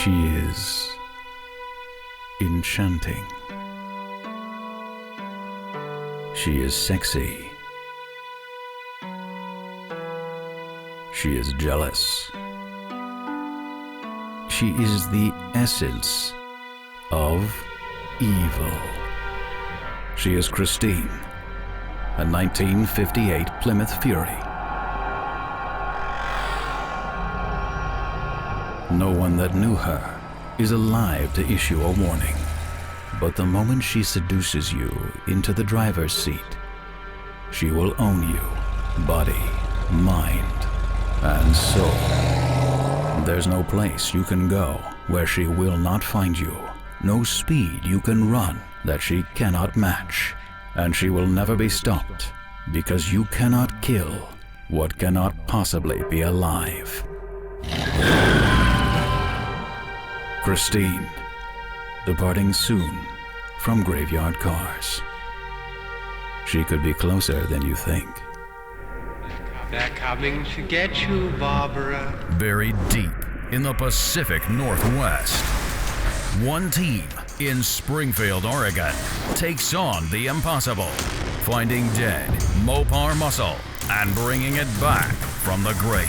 She is enchanting. She is sexy. She is jealous. She is the essence of evil. She is Christine, a 1958 Plymouth Fury. No one that knew her is alive to issue a warning. But the moment she seduces you into the driver's seat, she will own you, body, mind, and soul. There's no place you can go where she will not find you. No speed you can run that she cannot match. And she will never be stopped because you cannot kill what cannot possibly be alive. Christine, departing soon from Graveyard Carz. She could be closer than you think. They're coming to get you, Barbara. Buried deep in the Pacific Northwest, one team in Springfield, Oregon, takes on the impossible, finding dead Mopar muscle and bringing it back from the grave.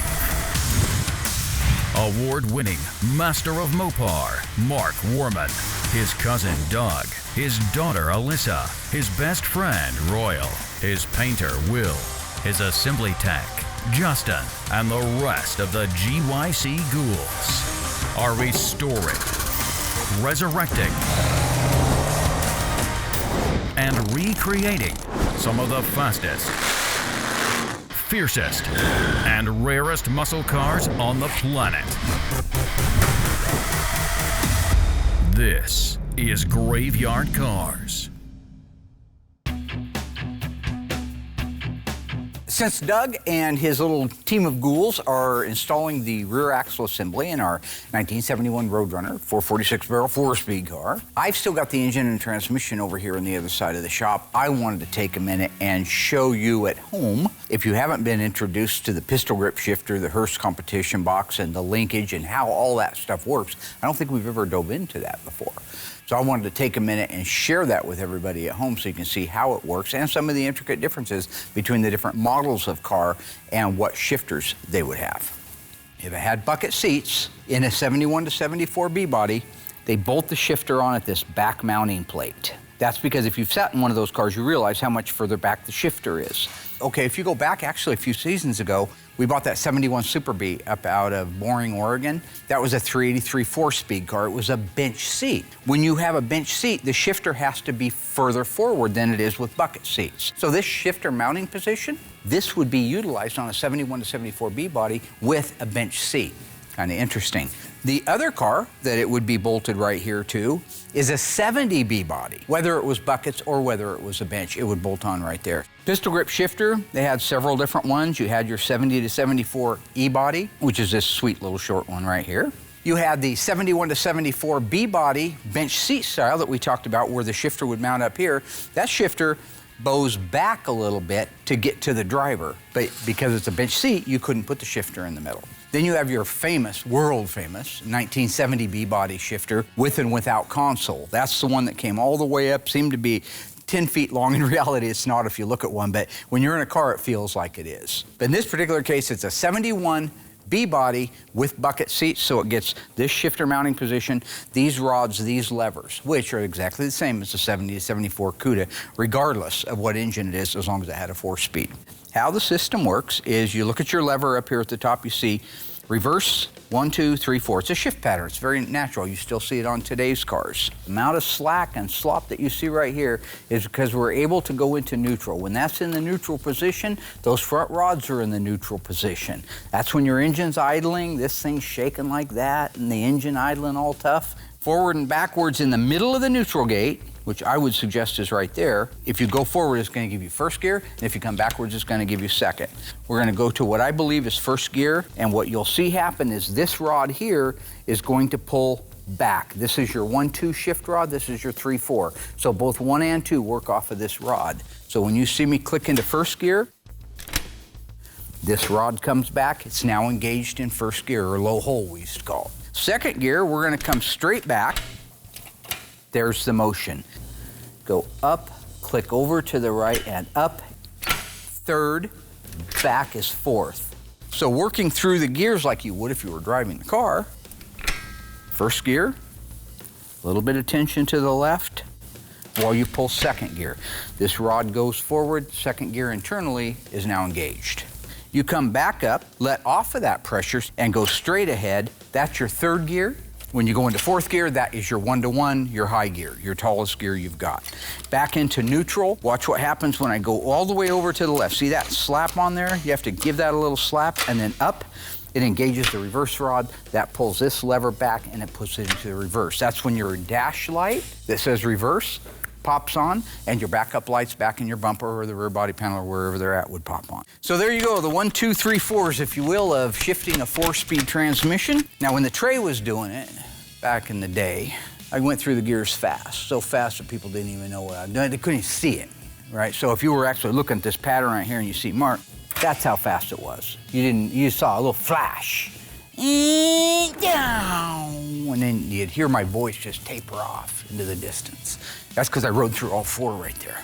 Award-winning Master of Mopar, Mark Worman, his cousin Doug, his daughter Alyssa, his best friend Royal, his painter Will, his assembly tech Justin, and the rest of the GYC ghouls are restoring, resurrecting, and recreating some of the fastest, fiercest, and rarest muscle cars on the planet. This is Graveyard Carz. Since Doug and his little team of ghouls are installing the rear axle assembly in our 1971 Roadrunner 446-barrel 4-speed car, I've still got the engine and transmission over here on the other side of the shop. I wanted to take a minute and show you at home, if you haven't been introduced to the pistol grip shifter, the Hurst competition box, and the linkage and how all that stuff works. I don't think we've ever dove into that before. So I wanted to take a minute and share that with everybody at home so you can see how it works and some of the intricate differences between the different models of car and what shifters they would have. If it had bucket seats in a 71 to 74 B body, they bolt the shifter on at this back mounting plate. That's because if you've sat in one of those cars, you realize how much further back the shifter is. Okay, if you go back actually a few seasons ago, we bought that 71 Super B up out of Boring, Oregon. That was a 383 4-speed car. It was a bench seat. When you have a bench seat, the shifter has to be further forward than it is with bucket seats. So this shifter mounting position, this would be utilized on a 71 to 74 B body with a bench seat. Kind of interesting. The other car that it would be bolted right here to is a 70 B body. Whether it was buckets or whether it was a bench, it would bolt on right there. Pistol grip shifter, they had several different ones. You had your 70 to 74 E body, which is this sweet little short one right here. You had the 71 to 74 B body bench seat style that we talked about where the shifter would mount up here. That shifter bows back a little bit to get to the driver, but because it's a bench seat, you couldn't put the shifter in the middle. Then you have your famous, world famous, 1970 B body shifter with and without console. That's the one that came all the way up, seemed to be 10 feet long. In reality, it's not if you look at one, but when you're in a car, it feels like it is. But in this particular case, it's a 71 B body with bucket seats, so it gets this shifter mounting position, these rods, these levers, which are exactly the same as the 70 to 74 CUDA, regardless of what engine it is, as long as it had a 4-speed. How the system works is you look at your lever up here at the top, you see reverse, 1, 2, 3, 4. It's a shift pattern. It's very natural. You still see it on today's cars. The amount of slack and slop that you see right here is because we're able to go into neutral. When that's in the neutral position, those front rods are in the neutral position. That's when your engine's idling, this thing's shaking like that, and the engine idling all tough. Forward and backwards in the middle of the neutral gate, which I would suggest is right there. If you go forward, it's going to give you first gear, and if you come backwards, it's going to give you second. We're going to go to what I believe is first gear, and what you'll see happen is this rod here is going to pull back. This is your 1-2 shift rod, this is your 3-4. So both 1 and 2 work off of this rod. So when you see me click into first gear, this rod comes back, it's now engaged in first gear, or low hole we used to call it. Second gear, we're gonna come straight back. There's the motion. Go up, click over to the right and up. Third, back is fourth. So working through the gears like you would if you were driving the car. First gear, a little bit of tension to the left while you pull second gear. This rod goes forward, second gear internally is now engaged. You come back up, let off of that pressure and go straight ahead. That's your third gear. When you go into fourth gear, that is your 1-to-1, your high gear, your tallest gear you've got. Back into neutral. Watch what happens when I go all the way over to the left. See that slap on there? You have to give that a little slap and then up. It engages the reverse rod. That pulls this lever back and it puts it into the reverse. That's when your dash light that says reverse pops on and your backup lights back in your bumper or the rear body panel or wherever they're at would pop on. So there you go, the 1, 2, 3, 4s, if you will, of shifting a 4-speed transmission. Now when the Trey was doing it back in the day, I went through the gears fast, so fast that people didn't even know what I was doing. They couldn't even see it, right? So if you were actually looking at this pattern right here and you see Mark, that's how fast it was. You saw a little flash. Down. And then you'd hear my voice just taper off into the distance. That's because I rode through all 4 right there.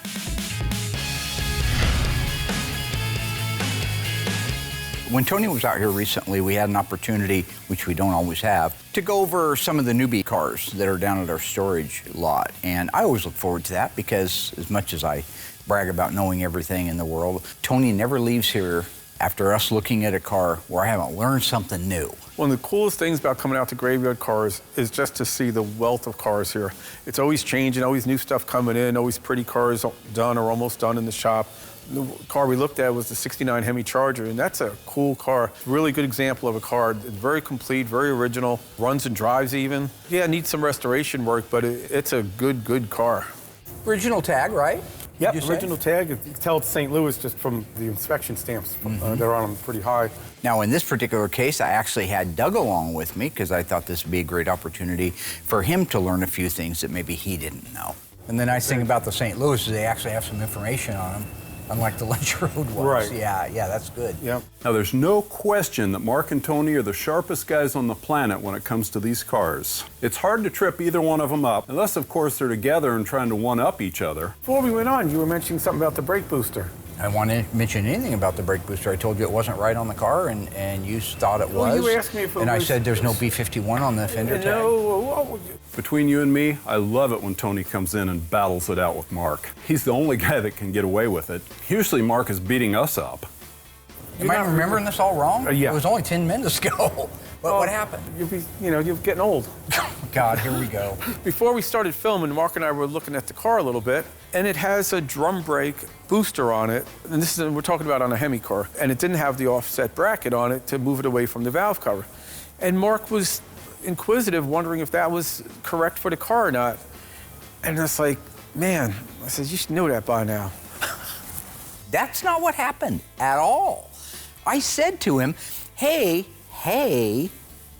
When Tony was out here recently, we had an opportunity, which we don't always have, to go over some of the newbie cars that are down at our storage lot. And I always look forward to that because as much as I brag about knowing everything in the world, Tony never leaves here after us looking at a car where I haven't learned something new. One of the coolest things about coming out to Graveyard Cars is just to see the wealth of cars here. It's always changing, always new stuff coming in, always pretty cars done or almost done in the shop. The car we looked at was the '69 Hemi Charger, and that's a cool car. Really good example of a car. It's very complete, very original, runs and drives even. Yeah, it needs some restoration work, but it's a good car. Original tag, right? Yep, original tag. You can tell it's St. Louis just from the inspection stamps. They're on them pretty high. Now, in this particular case, I actually had Doug along with me because I thought this would be a great opportunity for him to learn a few things that maybe he didn't know. And the nice thing about the St. Louis is they actually have some information on them, unlike the Lynch Road ones. Right. Yeah, that's good. Yep. Now, there's no question that Mark and Tony are the sharpest guys on the planet when it comes to these cars. It's hard to trip either one of them up, unless, of course, they're together and trying to one-up each other. Before we went on, you were mentioning something about the brake booster. I wanted to mention anything about the brake booster. I told you it wasn't right on the car, and you thought it was. Well, you asked me if it and was. I said there's no B51 on the fender tag. No. Between you and me, I love it when Tony comes in and battles it out with Mark. He's the only guy that can get away with it. Usually Mark is beating us up. Am I remembering this all wrong? Yeah. It was only 10 minutes ago. What happened? You're getting old. God, here we go. Before we started filming, Mark and I were looking at the car a little bit, and it has a drum brake booster on it. And this is, we're talking about on a Hemi car, and it didn't have the offset bracket on it to move it away from the valve cover. And Mark was inquisitive, wondering if that was correct for the car or not. And it's like, man, I said, you should know that by now. That's not what happened at all. I said to him, hey,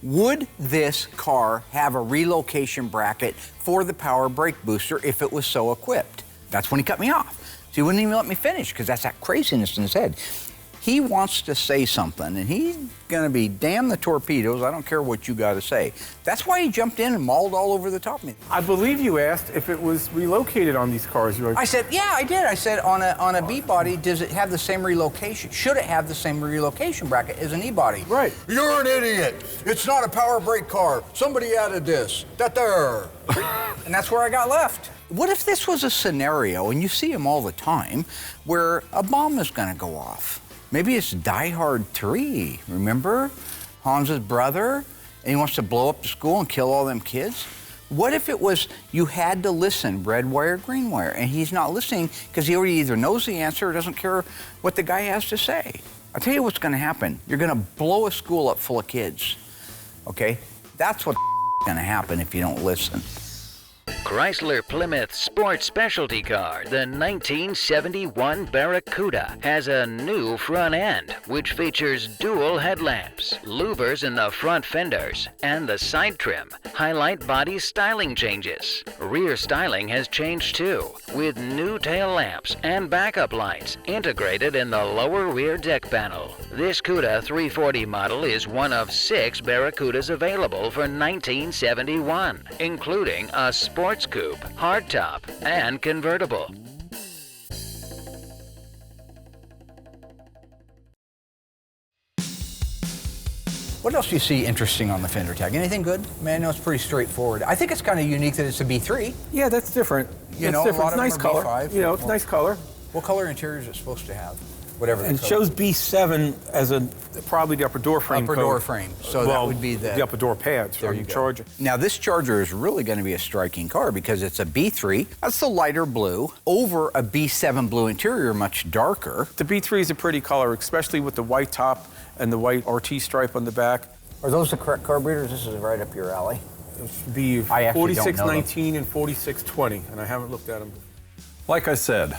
would this car have a relocation bracket for the power brake booster if it was so equipped? That's when he cut me off. So he wouldn't even let me finish because that's that craziness in his head. He wants to say something, and he's gonna be damn the torpedoes. I don't care what you gotta say. That's why he jumped in and mauled all over the top of me. I believe you asked if it was relocated on these cars. I said, yeah, I did. I said, on a B body, does it have the same relocation? Should it have the same relocation bracket as an E body? Right. You're an idiot. It's not a power brake car. Somebody added this. There. And that's where I got left. What if this was a scenario, and you see them all the time, where a bomb is gonna go off? Maybe it's Die Hard 3, remember? Hans's brother, and he wants to blow up the school and kill all them kids? What if it was you had to listen, red wire, green wire, and he's not listening because he already either knows the answer or doesn't care what the guy has to say? I'll tell you what's gonna happen. You're gonna blow a school up full of kids, okay? That's what's gonna happen if you don't listen. Chrysler Plymouth sports specialty car, the 1971 Barracuda, has a new front end, which features dual headlamps, louvers in the front fenders, and the side trim highlight body styling changes. Rear styling has changed too, with new tail lamps and backup lights integrated in the lower rear deck panel. This CUDA 340 model is one of 6 Barracudas available for 1971, including a sports coupe, hardtop, and convertible. What else do you see interesting on the fender tag? Anything good? Man, no, it's pretty straightforward. I think it's kind of unique that it's a B3. Yeah, that's different. You know, different. a lot It's nice of them are color. B5. You know, it's nice color. What color interior is it supposed to have? Whatever the And it color. shows B7 as probably the upper door frame Upper code. door frame. So that would be the upper door pads There from you the go. Charger. Now this Charger is really going to be a striking car because it's a B3. That's the lighter blue over a B7 blue interior, much darker. The B3 is a pretty color, especially with the white top and the white RT stripe on the back. Are those the correct carburetors? This is right up your alley. It should be I actually don't know them. 4619 and 4620, and I haven't looked at them. Like I said,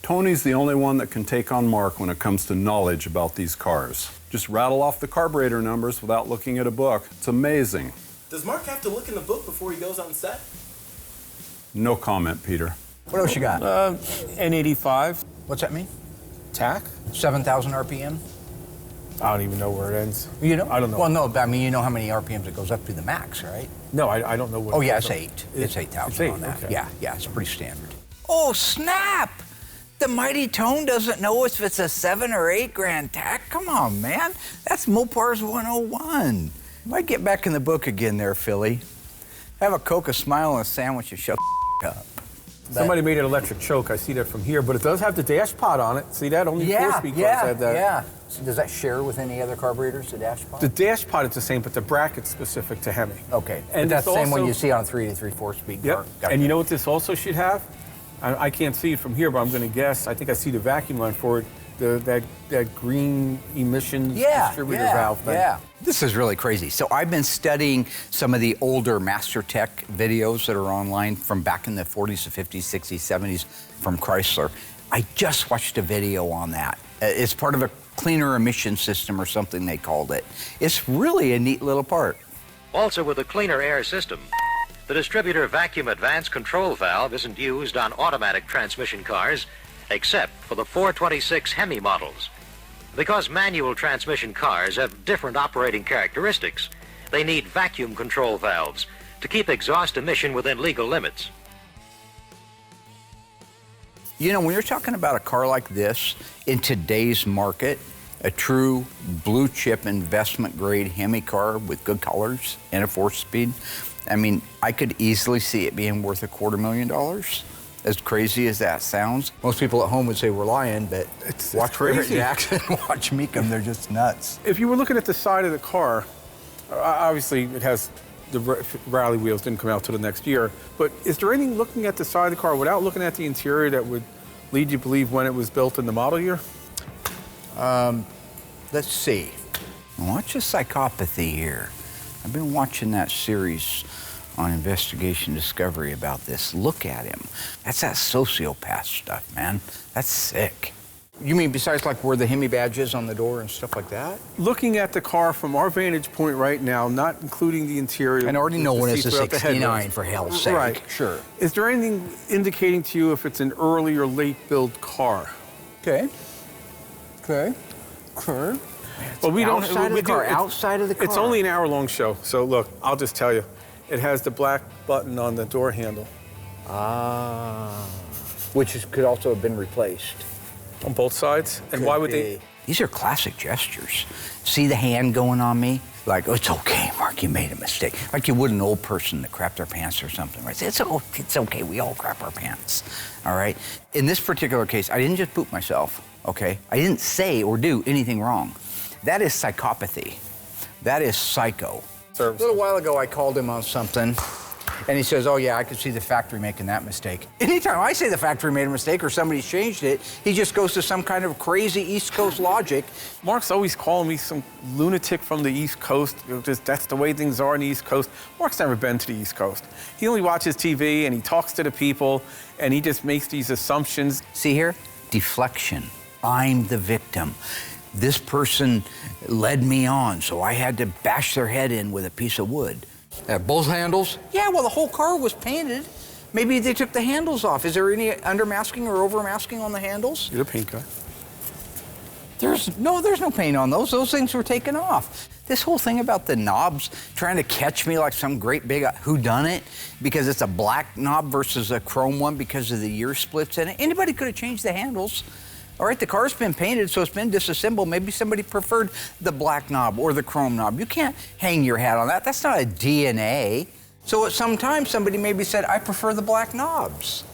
Tony's the only one that can take on Mark when it comes to knowledge about these cars. Just rattle off the carburetor numbers without looking at a book. It's amazing. Does Mark have to look in the book before he goes on set? No comment, Peter. What else you got? N85, What's that mean? TAC. 7,000 RPM? I don't even know where it ends. You know? I don't know. Well, no, but I mean, you know how many RPMs it goes up to the max, right? No, I don't know what Oh, it yeah, is. it's 8. It's 8,000 it's 8, on that. okay. Yeah, it's pretty standard. Oh, snap! The Mighty Tone doesn't know if it's a 7 or 8 grand TAC. Come on, man. That's Mopar's 101. Might get back in the book again there, Philly. Have a Coke, a smile, and a sandwich, and shut the up. Somebody made an electric choke. I see that from here, but it does have the dash pod on it. See that? Only 4-speed cars had that. Yeah. So does that share with any other carburetors, the dash pod? The dash pod is the same, but the bracket's specific to Hemi. Okay. And But that's the it's same one also- you see on a 3-4-speed Yep. car. Gotcha. And you know what this also should have? I can't see it from here, but I'm going to guess. I think I see the vacuum line for it. That green emissions distributor valve thing. Yeah. This is really crazy. So I've been studying some of the older Master Tech videos that are online from back in the 40s, the 50s, 60s, 70s from Chrysler. I just watched a video on that. It's part of a cleaner emission system or something they called it. It's really a neat little part. Also with a cleaner air system. The distributor vacuum advance control valve isn't used on automatic transmission cars, except for the 426 Hemi models. Because manual transmission cars have different operating characteristics, they need vacuum control valves to keep exhaust emission within legal limits. You know, when you're talking about a car like this in today's market, a true blue chip investment grade Hemi car with good colors and a 4-speed, I mean, I could easily see it being worth $250,000. As crazy as that sounds. Most people at home would say we're lying, but watch crazy. Jackson, watch me come, they're just nuts. If you were looking at the side of the car, obviously it has the rally wheels didn't come out till the next year, but is there anything looking at the side of the car without looking at the interior that would lead you to believe when it was built in the model year? Let's see. Watch the psychopathy here. I've been watching that series on Investigation Discovery about this. Look at him. That's that sociopath stuff, man. That's sick. You mean besides like where the Hemi badge is on the door and stuff like that? Looking at the car from our vantage point right now, not including the interior. And already with knowing the it's a seats without the 69 headrest. for hell's sake. Right. Sure. Is there anything indicating to you if it's an early or late build car? Okay. Well, we don't. Outside of we the car, do- outside of the car. It's only an hour-long show, so look, I'll just tell you. It has the black button on the door handle. Could also have been replaced. On both sides. And why would they? These are classic gestures. See the hand going on me? Like, oh, it's okay, Mark, you made a mistake. Like you would an old person that crapped their pants or something, right? It's okay, we all crap our pants, all right? In this particular case, I didn't just poop myself, okay? I didn't say or do anything wrong. That is psychopathy. That is psycho. A little while ago, I called him on something, And he says, oh yeah, I could see the factory making that mistake. Anytime I say the factory made a mistake or somebody's changed it, he just goes to some kind of crazy East Coast logic. Mark's always calling me some lunatic from the East Coast. Just, that's the way things are on the East Coast. Mark's never been to the East Coast. He only watches TV and he talks to the people and he just makes these assumptions. See here? Deflection. I'm the victim. This person led me on, so I had to bash their head in with a piece of wood. Both handles? Yeah, well, the whole car was painted. Maybe they took the handles off. Is there any undermasking or overmasking on the handles? You're the paint guy. There's no paint on those. Those things were taken off. This whole thing about the knobs trying to catch me like some great big whodunit because it's a black knob versus a chrome one because of the year splits in it. Anybody could have changed the handles. All right, the car's been painted, so it's been disassembled. Maybe somebody preferred the black knob or the chrome knob. You can't hang your hat on that. That's not a DNA. So at some time, somebody maybe said, I prefer the black knobs.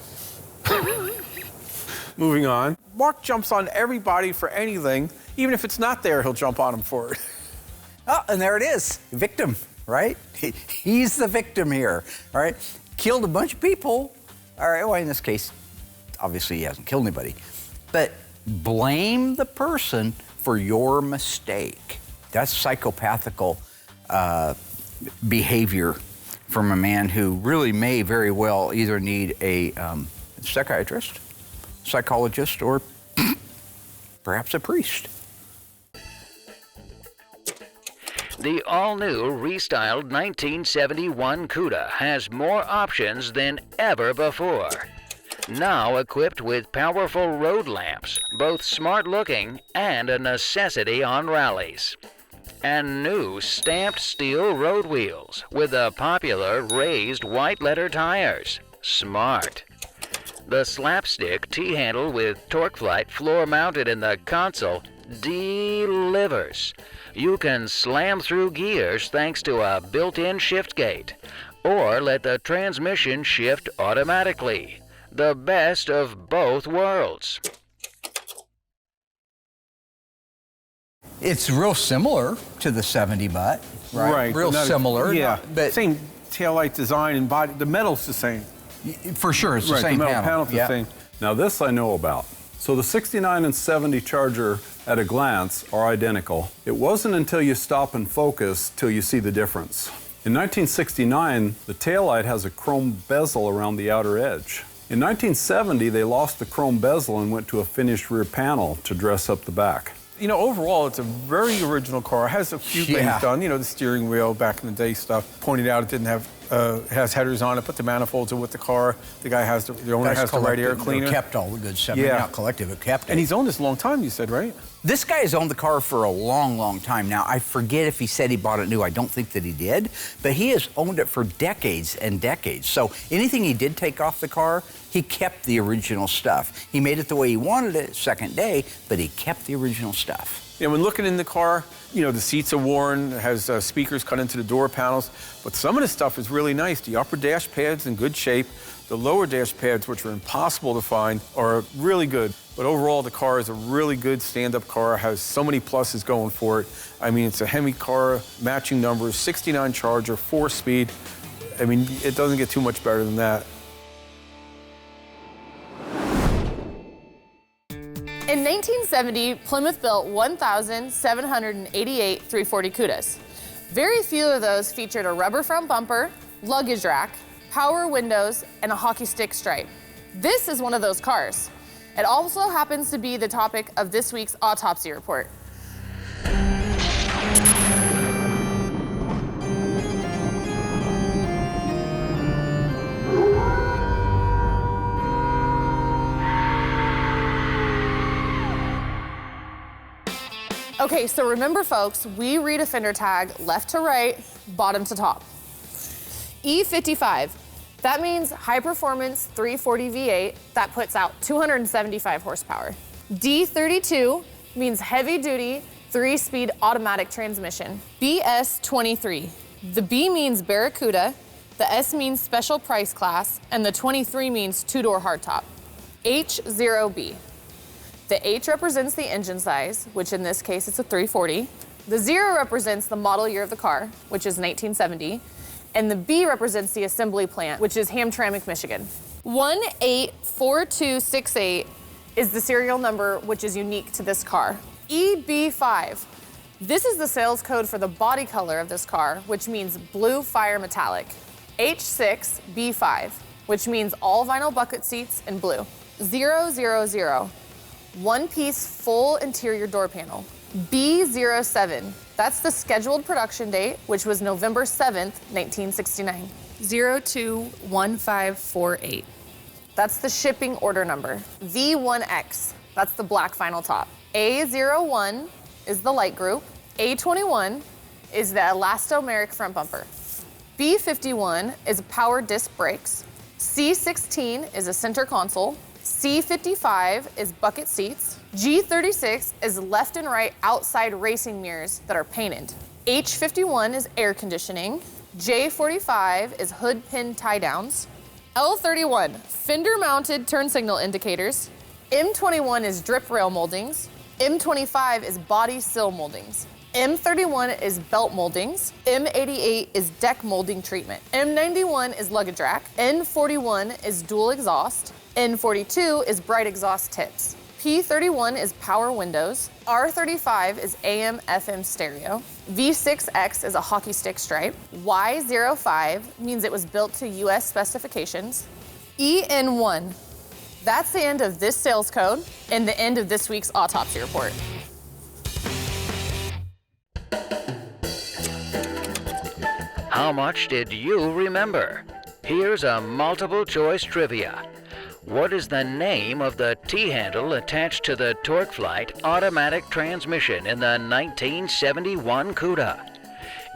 Moving on. Mark jumps on everybody for anything. Even if it's not there, he'll jump on them for it. Oh, and there it is, victim, right? He's the victim here, all right? Killed a bunch of people. All right, well, in this case, obviously he hasn't killed anybody. But blame the person for your mistake. That's psychopathical behavior from a man who really may very well either need a psychiatrist, psychologist, or perhaps a priest. The all-new, restyled 1971 Cuda has more options than ever before. Now equipped with powerful road lamps, both smart-looking and a necessity on rallies. And new stamped steel road wheels with the popular raised white letter tires. Smart. The slapstick T-handle with torque flight floor mounted in the console delivers. You can slam through gears thanks to a built-in shift gate, or let the transmission shift automatically. The best of both worlds. It's real similar to the 70 butt, right? Real similar. Yeah, but same taillight design and body. The metal's the same. For sure, it's the Right, same the metal panel. panel's the same. Now this I know about. So the 69 and 70 Charger at a glance are identical. It wasn't until you stop and focus till you see the difference. In 1969, the taillight has a chrome bezel around the outer edge. In 1970, they lost the chrome bezel and went to a finished rear panel to dress up the back. You know, overall, it's a very original car. It has a few things done. You know, the steering wheel, back in the day stuff. Pointed out it didn't have, it has headers on it, but the manifolds are with the car. The guy has, the owner has the right air cleaner. Kept all the good stuff. Yeah. Not collective, it kept it. And he's owned this a long time, you said, right? This guy has owned the car for a long, long time. Now, I forget if he said he bought it new. I don't think that he did. But he has owned it for decades and decades. So anything he did take off the car, he kept the original stuff. He made it the way he wanted it second day, but he kept the original stuff. You know, when looking in the car, you know, the seats are worn, it has speakers cut into the door panels, but some of the stuff is really nice. The upper dash pad's in good shape. The lower dash pads, which are impossible to find, are really good. But overall, the car is a really good stand-up car, has so many pluses going for it. I mean, it's a Hemi car, matching numbers, 69 Charger, 4-speed. I mean, it doesn't get too much better than that. In 1970, Plymouth built 1,788 340 Cudas. Very few of those featured a rubber front bumper, luggage rack, power windows, and a hockey stick stripe. This is one of those cars. It also happens to be the topic of this week's autopsy report. Okay, so remember folks, we read a fender tag left to right, bottom to top. E55, that means high performance 340 V8 that puts out 275 horsepower. D32 means heavy duty 3-speed automatic transmission. BS23, the B means Barracuda, the S means special price class, and the 23 means 2-door hardtop. H0B. The H represents the engine size, which in this case it's a 340. The 0 represents the model year of the car, which is 1970. and the B represents the assembly plant, which is Hamtramck, Michigan. 184268 is the serial number, which is unique to this car. EB5. This is the sales code for the body color of this car, which means blue fire metallic. H6B5, which means all vinyl bucket seats in blue. 000, one-piece full interior door panel. B07, that's the scheduled production date, which was November 7th, 1969. 021548. That's the shipping order number. V1X, that's the black vinyl top. A01 is the light group. A21 is the elastomeric front bumper. B51 is power disc brakes. C16 is a center console. C55 is bucket seats. G36 is left and right outside racing mirrors that are painted. H51 is air conditioning. J45 is hood pin tie downs. L31, fender mounted turn signal indicators. M21 is drip rail moldings. M25 is body sill moldings. M31 is belt moldings. M88 is deck molding treatment. M91 is luggage rack. N41 is dual exhaust. N42 is bright exhaust tips. P31 is power windows. R35 is AM/FM stereo. V6X is a hockey stick stripe. Y05 means it was built to US specifications. EN1, that's the end of this sales code and the end of this week's autopsy report. How much did you remember? Here's a multiple choice trivia. What is the name of the T-handle attached to the TorqueFlite automatic transmission in the 1971 Cuda?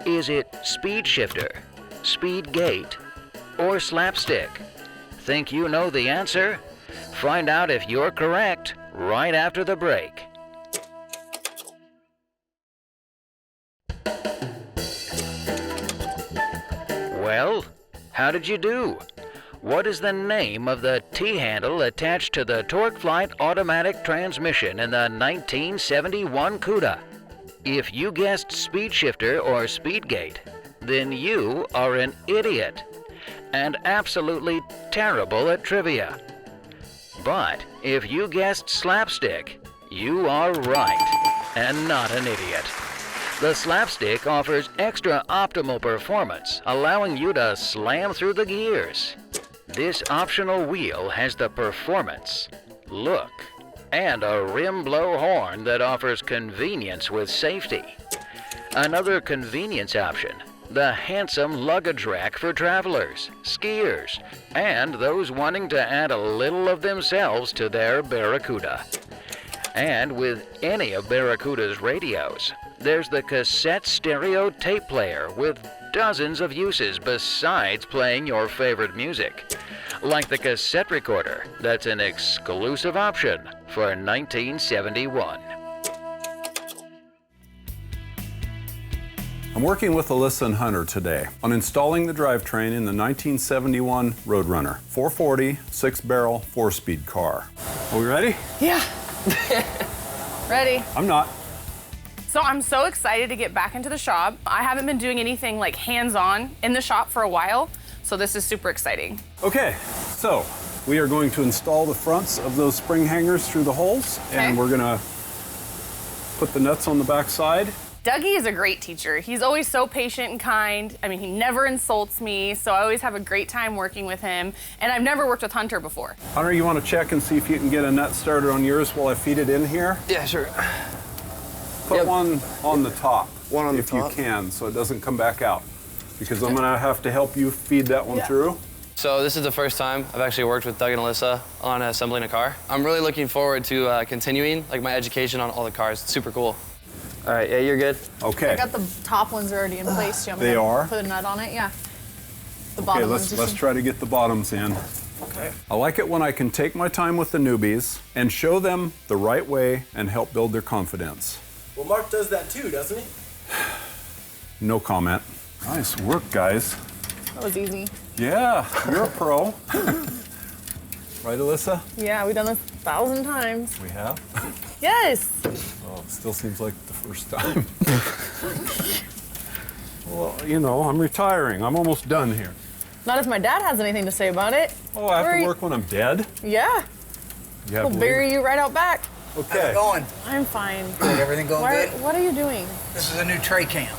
Is it speed shifter, speed gate, or slapstick? Think you know the answer? Find out if you're correct right after the break. Well, how did you do? What is the name of the T-handle attached to the TorqueFlite automatic transmission in the 1971 Cuda? If you guessed speed shifter or speed gate, then you are an idiot and absolutely terrible at trivia. But if you guessed slapstick, you are right and not an idiot. The slapstick offers extra optimal performance, allowing you to slam through the gears. This optional wheel has the performance, look, and a rim blow horn that offers convenience with safety. Another convenience option, the handsome luggage rack for travelers, skiers, and those wanting to add a little of themselves to their Barracuda. And with any of Barracuda's radios, there's the cassette stereo tape player with dozens of uses besides playing your favorite music. Like the cassette recorder, that's an exclusive option for 1971. I'm working with Alyssa and Hunter today on installing the drivetrain in the 1971 Roadrunner 440 6-barrel 4-speed car. Are we ready? Yeah. Ready. I'm not. So I'm so excited to get back into the shop. I haven't been doing anything like hands-on in the shop for a while, so this is super exciting. Okay, so we are going to install the fronts of those spring hangers through the holes, and we're gonna put the nuts on the back side. Dougie is a great teacher. He's always so patient and kind. I mean, he never insults me, so I always have a great time working with him. And I've never worked with Hunter before. Hunter, you want to check and see if you can get a nut started on yours while I feed it in here? Yeah, sure. Put one on the top. One on the top? If you can, so it doesn't come back out. Because I'm gonna have to help you feed that one through. So this is the first time I've actually worked with Doug and Alyssa on assembling a car. I'm really looking forward to continuing my education on all the cars. It's super cool. All right, yeah, you're good. Okay. I got the top ones already in place. Do you want me They to are? put a nut on it? Yeah. The Okay, bottom let's ones. try to get the bottoms in. Okay. I like it when I can take my time with the newbies and show them the right way and help build their confidence. Well, Mark does that too, doesn't he? No comment. Nice work, guys. That was easy. Yeah, you're a pro. Right, Alyssa? Yeah, we've done this 1,000 times. We have? Yes. Oh, it still seems like the first time. Well, you know, I'm retiring. I'm almost done here. Not if my dad has anything to say about it. Oh, I have Where to are work when I'm dead? Yeah. You have We'll bury you right out back. How's Okay. it going? I'm fine. Good, everything going good? What are you doing? This is a new tray cam.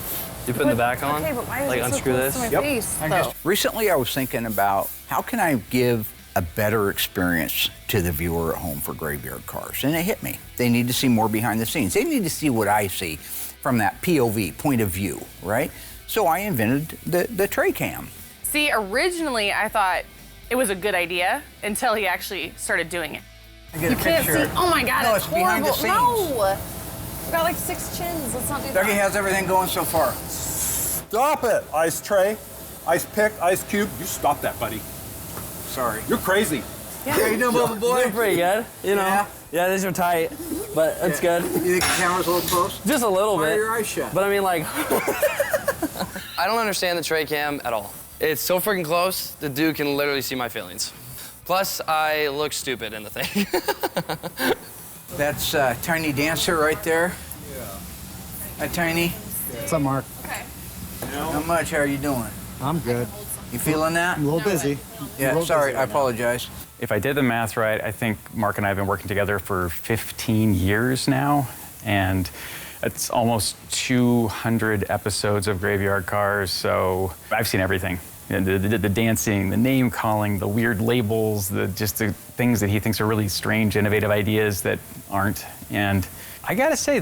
You putting the back on? Okay, but why is like it so unscrew close this? to my face, though? Recently, I was thinking about how can I give a better experience to the viewer at home for Graveyard Carz, and it hit me. They need to see more behind the scenes. They need to see what I see from that POV, point of view, right? So I invented the tray cam. See, originally I thought it was a good idea until he actually started doing it. I get You a can't picture. see. Oh my God, No, it's it's behind the horrible. scenes. No, we got like 6 chins. Let's not do that. Dougie, how's everything going so far? Stop it! Ice tray, ice pick, ice cube. You stop that, buddy. Sorry. You're crazy. How you doing, Bubba boy? Doing pretty good. You know. Yeah? Yeah, these are tight, but it's good. You think the camera's a little close? Just a little Why bit. are your eyes shut? But I mean, like, I don't understand the tray cam at all. It's so freaking close, the dude can literally see my feelings. Plus, I look stupid in the thing. That's Tiny Dancer right there. Yeah. Hi, Tiny. What's up, Mark? Okay. Not much. How are you doing? I'm good. You feeling that? I'm a little busy. Yeah, sorry. I apologize. If I did the math right, I think Mark and I have been working together for 15 years now, and it's almost 200 episodes of Graveyard Carz, so I've seen everything. You know, the dancing, the name calling, the weird labels, just the things that he thinks are really strange, innovative ideas that aren't. And I gotta say, I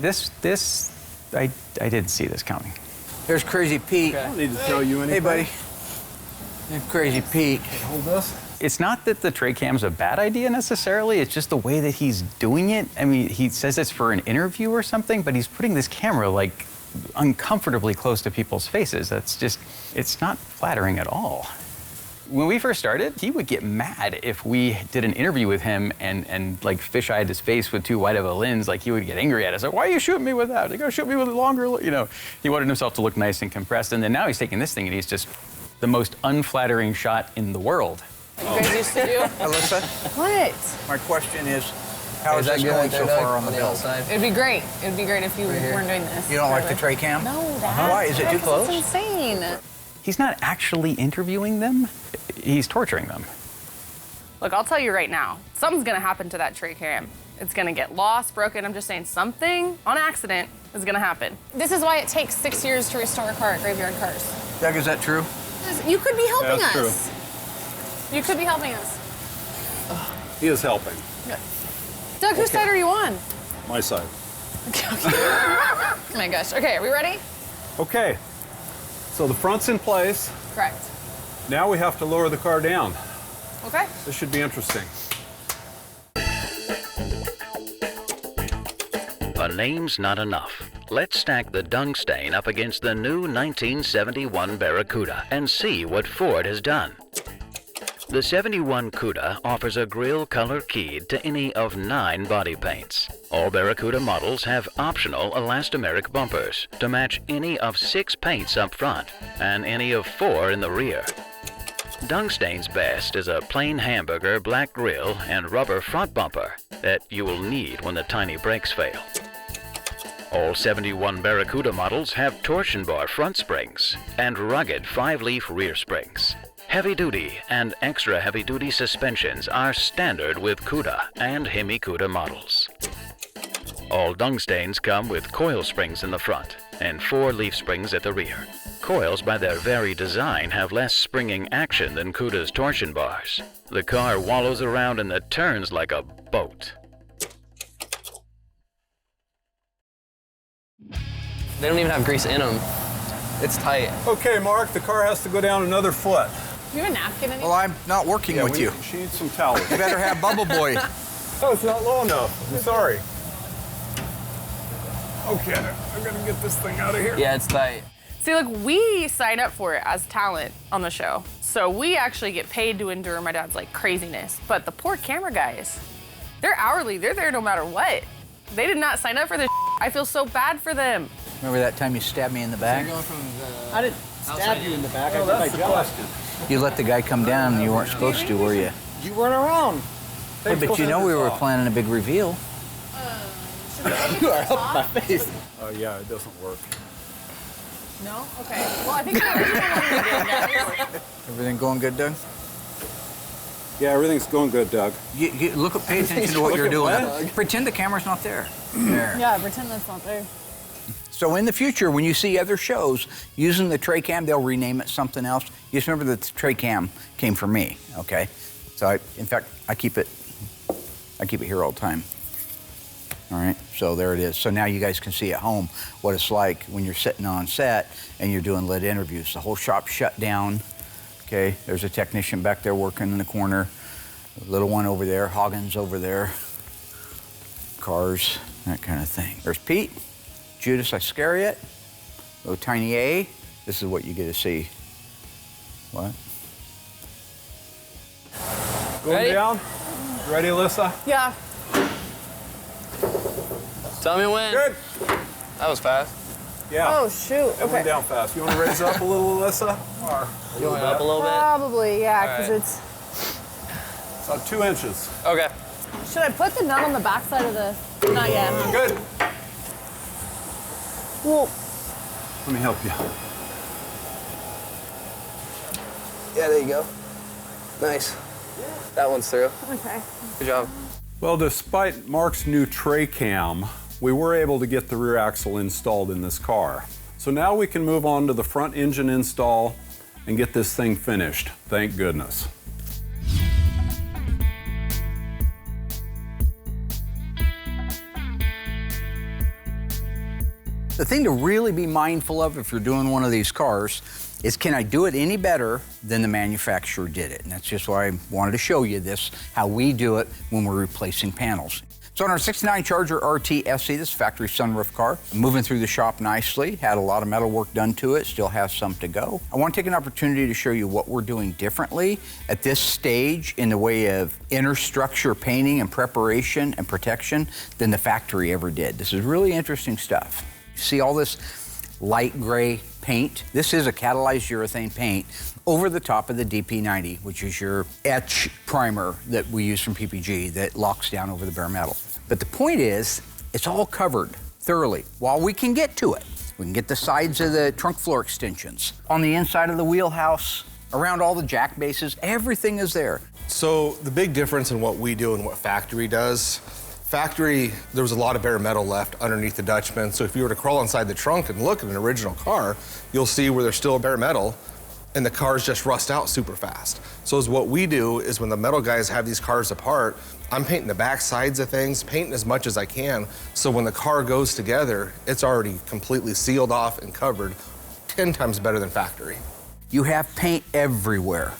didn't see this coming. There's Crazy Pete. I don't need to tell you anything. Hey, buddy. There's Crazy Pete. Hold this. It's not that the tray cam's a bad idea necessarily, it's just the way that he's doing it. I mean, he says it's for an interview or something, but he's putting this camera like uncomfortably close to people's faces. It's not flattering at all. When we first started, he would get mad if we did an interview with him and like fish-eyed his face with too wide of a lens. Like, he would get angry at us. Like, why are you shooting me with that? Like, go shoot me with a longer, you know. He wanted himself to look nice and compressed. And then now he's taking this thing and he's just the most unflattering shot in the world. You guys used to do? Alyssa, What? my question is, how is this going so far on the build? It'd be great. It'd be great if you weren't doing this. You don't like the tray cam? No, Dad. Why? Is it too close? It's insane. He's not actually interviewing them, he's torturing them. Look, I'll tell you right now, something's gonna happen to that tray cam. It's gonna get lost, broken. I'm just saying, something on accident is gonna happen. This is why it takes 6 years to restore a car at Graveyard Carz. Doug, is that true? You could be helping That's us. You could be helping us. He is helping. Doug, whose side are you on? My side. Oh my gosh. Okay, are we ready? Okay. So the front's in place. Correct. Now we have to lower the car down. Okay. This should be interesting. A name's not enough. Let's stack the dung stain up against the new 1971 Barracuda and see what Ford has done. The 71 Cuda offers a grille color keyed to any of 9 body paints. All Barracuda models have optional elastomeric bumpers to match any of 6 paints up front and any of 4 in the rear. Dungstain's best is a plain hamburger black grille and rubber front bumper that you will need when the tiny brakes fail. All 71 Barracuda models have torsion bar front springs and rugged 5-leaf rear springs. Heavy-duty and extra heavy-duty suspensions are standard with Cuda and Hemi Cuda models. All Dungstains come with coil springs in the front and 4 leaf springs at the rear. Coils, by their very design, have less springing action than Cuda's torsion bars. The car wallows around in the turns like a boat. They don't even have grease in them. It's tight. Okay, Mark, the car has to go down another foot. Do you have a napkin in Well, I'm not working with you. She needs some towels. You better have Bubba Boy. Oh, it's not low enough. I'm sorry. Okay, I'm gonna get this thing out of here. Yeah, it's tight. See, look, we sign up for it as talent on the show. So we actually get paid to endure my dad's like craziness. But the poor camera guys, they're hourly. They're there no matter what. They did not sign up for this. I feel so bad for them. Remember that time you stabbed me in the back? I didn't stab you in the back. I did my That's the job. question. You let the guy come down and you weren't supposed to, were you? You weren't around. Hey, but you know we were planning a big reveal. You are up my face. Oh, yeah, it doesn't work. No? Okay. Well, I think the original one we did, guys. Everything going good, Doug? Yeah, everything's going good, Doug. Pay attention to what you're doing. Pretend the camera's not there. There. Yeah, pretend that's not there. So in the future, when you see other shows using the tray cam, they'll rename it something else. You just remember that the tray cam came from me, okay? So in fact, I keep it here all the time. All right, so there it is. So now you guys can see at home what it's like when you're sitting on set and you're doing lit interviews. The whole shop shut down, okay? There's a technician back there working in the corner. A little one over there, Hoggins over there. Carz, that kind of thing. There's Pete, Judas Iscariot, little tiny A. This is what you get to see. What? Going down? Ready, Alyssa? Yeah. Tell me when. Good. That was fast. Yeah. Oh, shoot. It went down fast. You want to raise up a little, Alyssa? Or You want it up a little bit? Probably, yeah, because All right. it's... About 2 inches. Okay. Should I put the nut on the backside of the... Not yet, huh? Good. Well, Let me help you. Yeah, there you go. Nice. That one's through. okay. Good job. Well, despite Mark's new tray cam, we were able to get the rear axle installed in this car. So now we can move on to the front engine install and get this thing finished. Thank goodness. The thing to really be mindful of if you're doing one of these cars is, can I do it any better than the manufacturer did it? And that's just why I wanted to show you this, how we do it when we're replacing panels. So on our 69 Charger RT SE, this factory sunroof car, moving through the shop nicely, had a lot of metal work done to it, still has some to go. I want to take an opportunity to show you what we're doing differently at this stage in the way of inner structure painting and preparation and protection than the factory ever did. This is really interesting stuff. See all this light gray paint? This is a catalyzed urethane paint over the top of the DP90, which is your etch primer that we use from PPG that locks down over the bare metal. But the point is, it's all covered thoroughly while we can get to it. We can get the sides of the trunk floor extensions, on the inside of the wheelhouse, around all the jack bases, everything is there. So the big difference in what we do and what factory does, factory, there was a lot of bare metal left underneath the Dutchman. So if you were to crawl inside the trunk and look at an original car, you'll see where there's still bare metal and the cars just rust out super fast. So what we do is when the metal guys have these cars apart, I'm painting the back sides of things, painting as much as I can, so when the car goes together, it's already completely sealed off and covered 10 times better than factory. You have paint everywhere.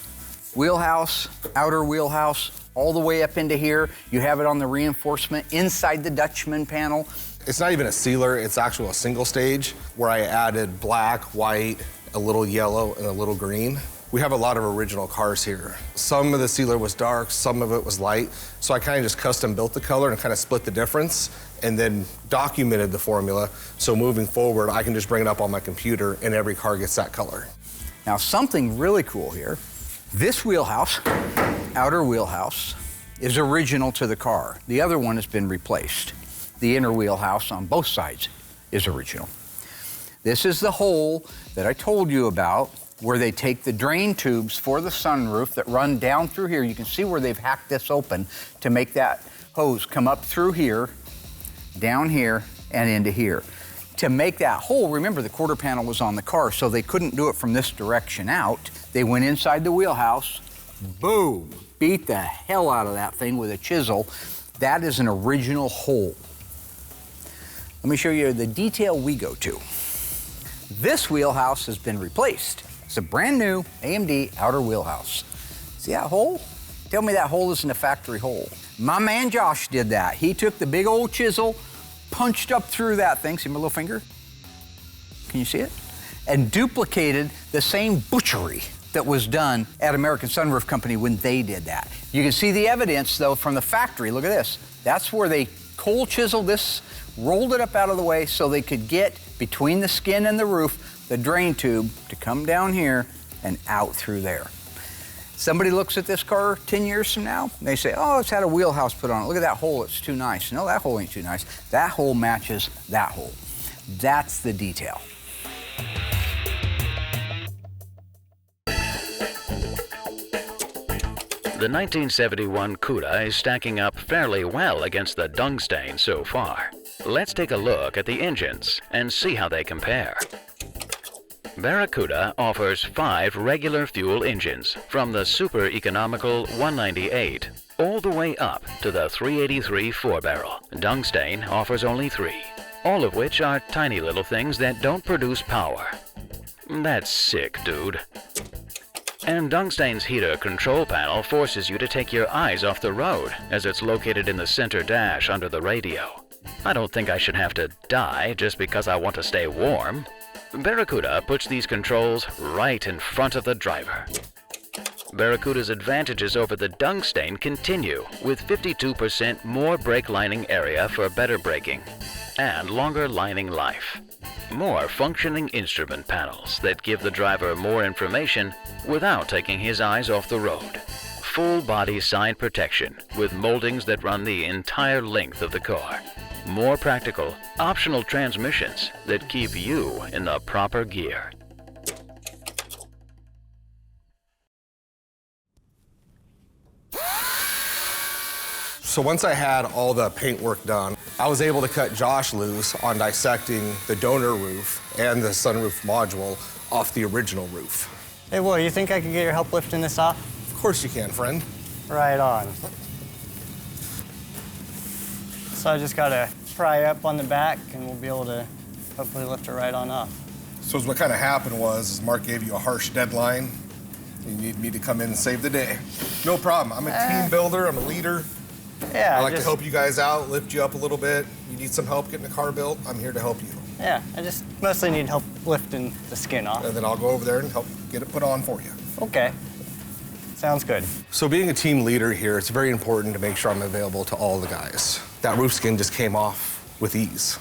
Wheelhouse, outer wheelhouse, all the way up into here. You have it on the reinforcement inside the Dutchman panel. It's not even a sealer, it's actually a single stage where I added black, white, a little yellow, and a little green. We have a lot of original cars here. Some of the sealer was dark, some of it was light, so I kind of just custom built the color and kind of split the difference and then documented the formula. So moving forward, I can just bring it up on my computer and every car gets that color. Now, something really cool here. This wheelhouse, outer wheelhouse, is original to the car. The other one has been replaced. The inner wheelhouse on both sides is original. This is the hole that I told you about where they take the drain tubes for the sunroof that run down through here. You can see where they've hacked this open to make that hose come up through here, down here, and into here. To make that hole, remember the quarter panel was on the car, so they couldn't do it from this direction out. They went inside the wheelhouse, boom, beat the hell out of that thing with a chisel. That is an original hole. Let me show you the detail we go to. This wheelhouse has been replaced. It's a brand new AMD outer wheelhouse. See that hole? Tell me that hole isn't a factory hole. My man Josh did that. He took the big old chisel, punched up through that thing. See my little finger? Can you see it? And duplicated the same butchery that was done at American Sunroof Company when they did that. You can see the evidence, though, from the factory. Look at this. That's where they cold chiseled this, rolled it up out of the way so they could get between the skin and the roof the drain tube to come down here and out through there. Somebody looks at this car 10 years from now, and they say, oh, it's had a wheelhouse put on it. Look at that hole, it's too nice. No, that hole ain't too nice. That hole matches that hole. That's the detail. The 1971 Cuda is stacking up fairly well against the Dungstain so far. Let's take a look at the engines and see how they compare. Barracuda offers 5 regular fuel engines, from the super economical 198 all the way up to the 383 4-barrel. Dungstain offers only 3, all of which are tiny little things that don't produce power. That's sick, dude. And Dungstain's heater control panel forces you to take your eyes off the road, as it's located in the center dash under the radio. I don't think I should have to die just because I want to stay warm. Barracuda puts these controls right in front of the driver. Barracuda's advantages over the Dungstain continue, with 52% more brake lining area for better braking and longer lining life. More functioning instrument panels that give the driver more information without taking his eyes off the road. Full body side protection with moldings that run the entire length of the car. More practical, optional transmissions that keep you in the proper gear. So once I had all the paintwork done, I was able to cut Josh loose on dissecting the donor roof and the sunroof module off the original roof. Hey, Will, you think I could get your help lifting this off? Of course you can, friend. Right on. So I just gotta pry up on the back and we'll be able to hopefully lift it right on up. So what kind of happened was Mark gave you a harsh deadline. You need me to come in and save the day. No problem. I'm a team builder. I'm a leader. Yeah, I like to help you guys out, lift you up a little bit. You need some help getting the car built, I'm here to help you. Yeah, I just mostly need help lifting the skin off. And then I'll go over there and help get it put on for you. Okay. Sounds good. So being a team leader here, it's very important to make sure I'm available to all the guys. That roof skin just came off with ease.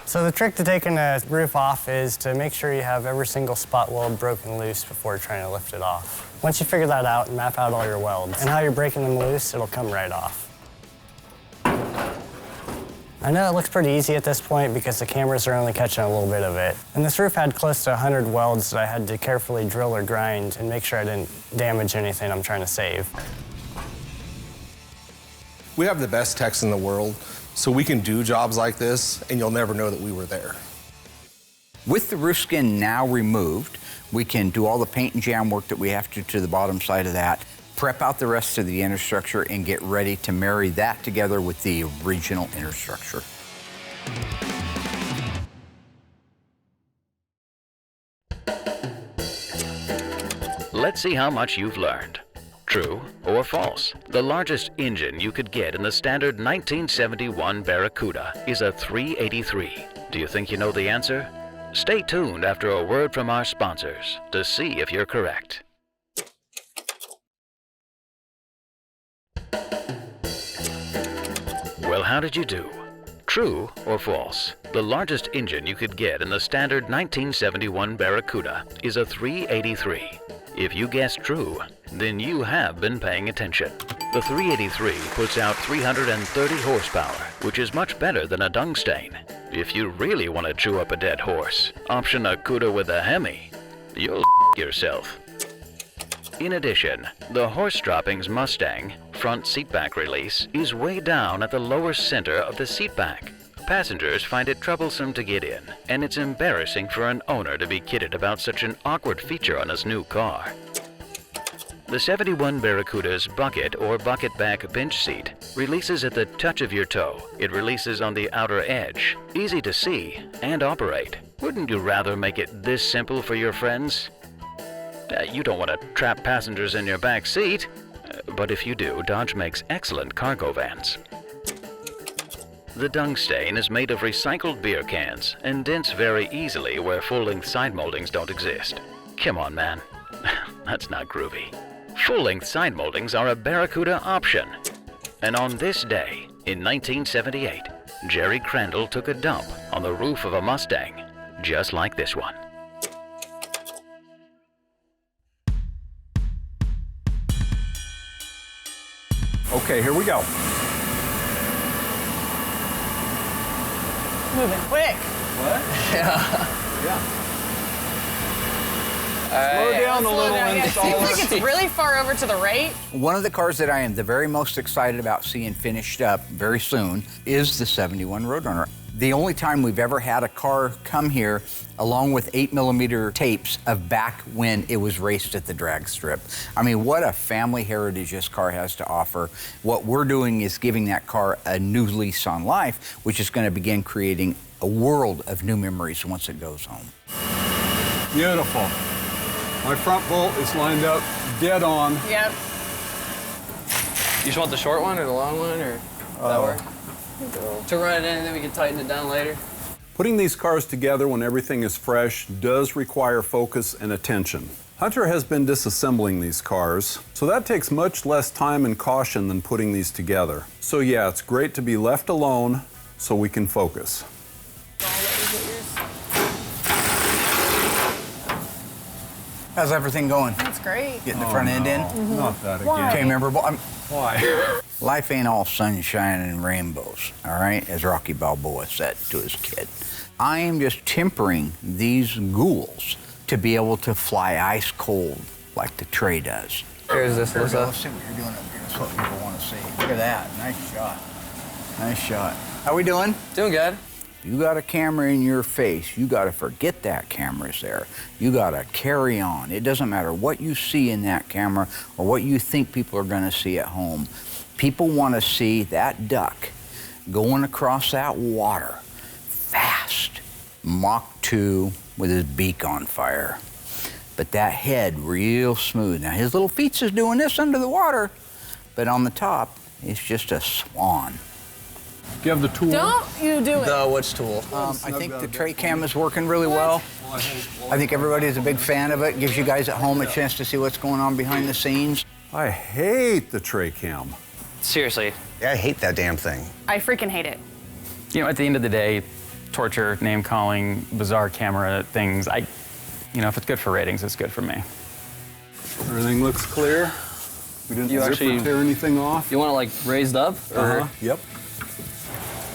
So the trick to taking the roof off is to make sure you have every single spot weld broken loose before trying to lift it off. Once you figure that out and map out all your welds and how you're breaking them loose, it'll come right off. I know it looks pretty easy at this point because the cameras are only catching a little bit of it. And this roof had close to 100 welds that I had to carefully drill or grind and make sure I didn't damage anything I'm trying to save. We have the best techs in the world, so we can do jobs like this and you'll never know that we were there. With the roof skin now removed, we can do all the paint and jam work that we have to the bottom side of that, prep out the rest of the inner structure, and get ready to marry that together with the original inner structure. Let's see how much you've learned. True or false? The largest engine you could get in the standard 1971 Barracuda is a 383. Do you think you know the answer? Stay tuned after a word from our sponsors to see if you're correct. Well, how did you do? True or false? The largest engine you could get in the standard 1971 Barracuda is a 383. If you guessed true, then you have been paying attention. The 383 puts out 330 horsepower, which is much better than a Dungstain. If you really want to chew up a dead horse, option a Cuda with a Hemi. You'll yourself. In addition, the horse droppings Mustang front seatback release is way down at the lower center of the seatback. Passengers find it troublesome to get in, and it's embarrassing for an owner to be kidded about such an awkward feature on his new car. The 71 Barracuda's bucket or bucket back bench seat releases at the touch of your toe. It releases on the outer edge, easy to see and operate. Wouldn't you rather make it this simple for your friends? You don't want to trap passengers in your back seat, but if you do, Dodge makes excellent cargo vans. The Dungstain is made of recycled beer cans and dents very easily where full-length side moldings don't exist. Come on, man. That's not groovy. Full-length side moldings are a Barracuda option. And on this day, in 1978, Jerry Crandall took a dump on the roof of a Mustang, just like this one. Okay, here we go. Moving quick. What? Yeah. Yeah. Slow down a little, Yeah, it seems like it's really far over to the right. One of the cars that I am the very most excited about seeing finished up very soon is the 71 Roadrunner. The only time we've ever had a car come here along with 8mm tapes of back when it was raced at the drag strip. I mean, what a family heritage this car has to offer. What we're doing is giving that car a new lease on life, which is going to begin creating a world of new memories once it goes home. Beautiful. My front bolt is lined up dead on. Yep. You just want the short one or the long one, or that work? To run it in, and then we can tighten it down later. Putting these cars together when everything is fresh does require focus and attention. Hunter has been disassembling these cars, so that takes much less time and caution than putting these together. So yeah, it's great to be left alone so we can focus. How's everything going? That's great. Getting the front end in? Not that again. Why? Okay, remember, Why? life ain't all sunshine and rainbows, all right, as Rocky Balboa said to his kid. I am just tempering these ghouls to be able to fly ice cold like the tray does. Here's this, Lisa. Let's see what you're doing up here. That's what people want to see. Look at that. Nice shot. Nice shot. How we doing? Doing good. You got a camera in your face, you got to forget that camera's there. You got to carry on. It doesn't matter what you see in that camera or what you think people are going to see at home. People want to see that duck going across that water fast, Mach 2 with his beak on fire. But that head real smooth. Now his little feet is doing this under the water, but on the top, it's just a swan. Do you have the tool? Don't you do it. The which tool? I think the tray cam is working really well. I think everybody's a big fan of it. Gives you guys at home a chance to see what's going on behind the scenes. I hate the tray cam. Seriously. Yeah, I hate that damn thing. I freaking hate it. You know, at the end of the day, torture, name calling, bizarre camera things, you know, if it's good for ratings, it's good for me. Everything looks clear. We didn't You zip actually- or tear anything off. You want it like raised up? Or? Yep.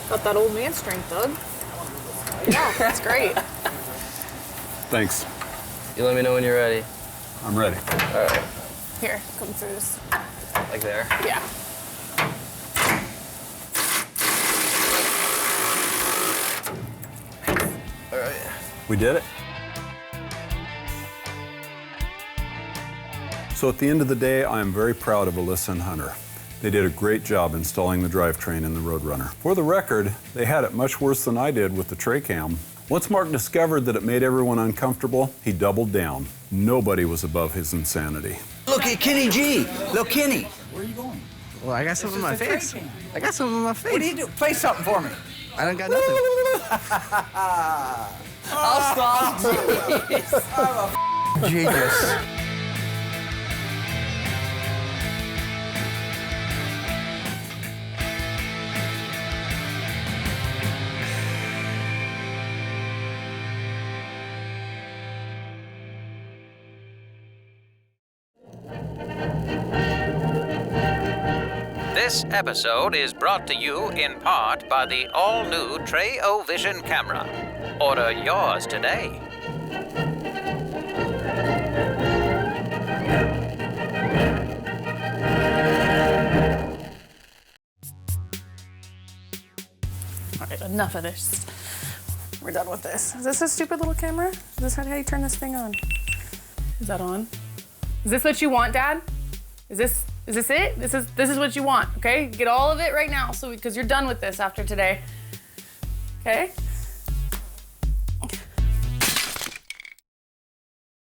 Got that old man strength, Doug. Yeah, that's great. Thanks. You let me know when you're ready. I'm ready. All right. Here, come through this. Like there. Yeah. All right. We did it. So at the end of the day, I am very proud of Alyssa and Hunter. They did a great job installing the drivetrain in the Roadrunner. For the record, they had it much worse than I did with the tray cam. Once Mark discovered that it made everyone uncomfortable, he doubled down. Nobody was above his insanity. Look at Kenny G. Look, Kenny. Where are you going? Well, I got something in my face. I got something in my face. What do you do? Play something for me. I don't got nothing. I'll stop. Genius. This episode is brought to you in part by the all-new Tray-O-Vision camera. Order yours today. All right, enough of this. We're done with this. Is this a stupid little camera? Is this how you turn this thing on? Is that on? Is this what you want, Dad? Is this it? This is what you want, okay? Get all of it right now, because you're done with this after today. Okay?